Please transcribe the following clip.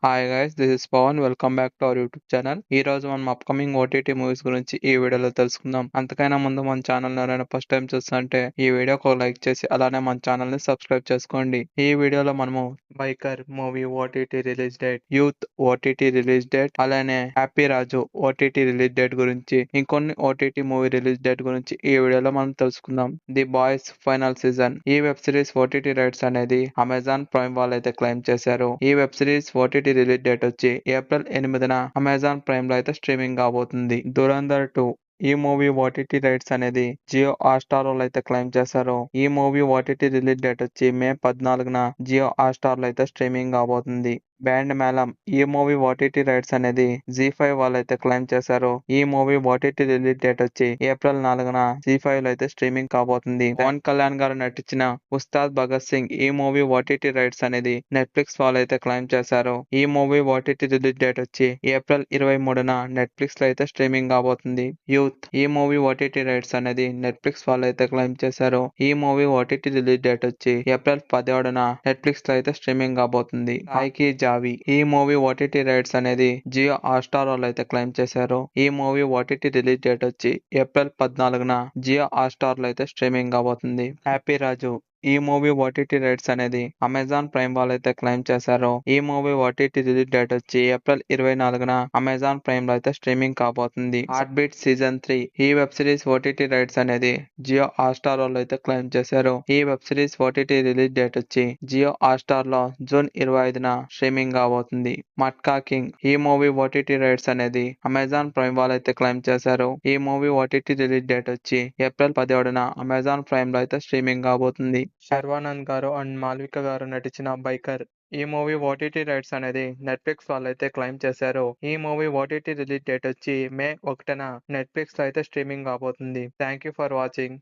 Hi guys, this is Pavan. Welcome back to our YouTube channel. ఈ రోజు మనం upcoming OTT movies గురించి ఈ వీడియోలో తెలుసుకుందాం. అంతకైనా ముందు మన ఛానల్ ఎవరైనా ఫస్ట్ టైం చూస్తుంటే ఈ వీడియోకి ఒక లైక్ చేసి అలానే మన ఛానల్ ని సబ్స్క్రైబ్ చేసుకోండి. ఈ వీడియోలో మనము biker movie OTT release date, youth OTT release date, అలానే హ్యాపీ రాజు ఓటీటీ రిలీజ్ డేట్ గురించి, ఇంకొన్ని ఓటీటీ మూవీ రిలీజ్ డేట్ గురించి ఈ వీడియోలో మనం తెలుసుకుందాం. The boys final season. ఈ వెబ్ సిరీస్ ఓటీటీ రైట్స్ అనేది అమెజాన్ ప్రైమ్ వాళ్ళు అయితే క్లెయిమ్ చేశారు. ఈ web series OTT release date వచ్చి ఏప్రిల్ 8న అమెజాన్ ప్రైమ్ లో అయితే స్ట్రీమింగ్ కాబోతుంది. దురంధర్ 2 ఈ మూవీ ఓటీటీ రైట్స్ అనేది జియో హాట్‌స్టార్ వాళ్ళు అయితే క్లెయిమ్ చేశారు. ఈ మూవీ ఓటీటీ రిలీజ్ డేట్ వచ్చి మే 14న జియో హాట్‌స్టార్ లో అయితే స్ట్రీమింగ్ కాబోతుంది. బ్యాండ్ మేళం ఈ మూవీ ఓటీటీ రైట్స్ అనేది జీ5 వాళ్ళు అయితే క్లెయిమ్ చేశారు. ఈ మూవీ ఓటీటీ రిలీజ్ డేట్ వచ్చి ఏప్రిల్ 4న జీ5 లో అయితే స్ట్రీమింగ్ కాబోతుంది. పవన్ కళ్యాణ్ గారు నటించిన ఉస్తాద్ భగత్ సింగ్ ఈ మూవీ ఓటీటీ రైట్స్ అనేది నెట్ఫ్లిక్స్ వాళ్ళు అయితే క్లెయిమ్ చేశారు. ఈ మూవీ ఓటీటీ రిలీజ్ డేట్ వచ్చి ఏప్రిల్ 23న నెట్ఫ్లిక్స్ లో అయితే స్ట్రీమింగ్ కాబోతుంది. యూత్ ఈ మూవీ ఓటీటీ రైట్స్ అనేది నెట్ఫ్లిక్స్ వాళ్ళు అయితే క్లెయిమ్ చేశారు. ఈ మూవీ ఓటీటీ రిలీజ్ డేట్ వచ్చి ఏప్రిల్ 17న నెట్ఫ్లిక్స్ లో అయితే స్ట్రీమింగ్ కాబోతుంది. సాయికి జావి ఈ మూవీ ఓటీటీ రైట్స్ అనేది జియో హాట్‌స్టార్ వాళ్ళు అయితే క్లెయిమ్ చేశారు. ఈ మూవీ ఓటీటీ రిలీజ్ డేట్ వచ్చి ఏప్రిల్ 14న జియో హాట్‌స్టార్ లో అయితే స్ట్రీమింగ్ కాబోతుంది. హ్యాపీ రాజు ఈ మూవీ ఓటీటీ రైట్స్ అనేది అమెజాన్ ప్రైమ్ వాళ్ళు అయితే క్లెయిమ్ చేశారు. ఈ మూవీ ఓటీటీ రిలీజ్ డేట్ వచ్చి ఏప్రిల్ 24న అమెజాన్ ప్రైమ్ లో అయితే స్ట్రీమింగ్ కాబోతుంది. హార్ట్ బీట్ సీజన్ 3 ఈ వెబ్ సిరీస్ ఓటీటీ రైట్స్ అనేది జియో హాట్‌స్టార్ వాళ్ళు అయితే క్లెయిమ్ చేశారు. ఈ web series OTT release date వచ్చి జియో హాట్‌స్టార్ లో జూన్ 25న స్ట్రీమింగ్ కాబోతుంది. మట్కా కింగ్ ఈ మూవీ ఓటీటీ రైట్స్ అనేది అమెజాన్ ప్రైమ్ వాళ్ళు అయితే క్లెయిమ్ చేశారు. ఈ మూవీ ఓటీటీ రిలీజ్ డేట్ వచ్చి ఏప్రిల్ 17న అమెజాన్ ప్రైమ్ లో అయితే స్ట్రీమింగ్ కాబోతుంది. శర్వానంద్ గారు అండ్ మాల్విక గారు నటించిన బైకర్ ఈ మూవీ ఓటీటీ రైట్స్ అనేది నెట్ఫ్లిక్స్ వాళ్ళు అయితే క్లెయిమ్ చేశారు. ఈ మూవీ ఓటీటీ రిలీజ్ డేట్ వచ్చి మే 1న నెట్ఫ్లిక్స్ లో అయితే స్ట్రీమింగ్ కాబోతుంది. Thank you for watching.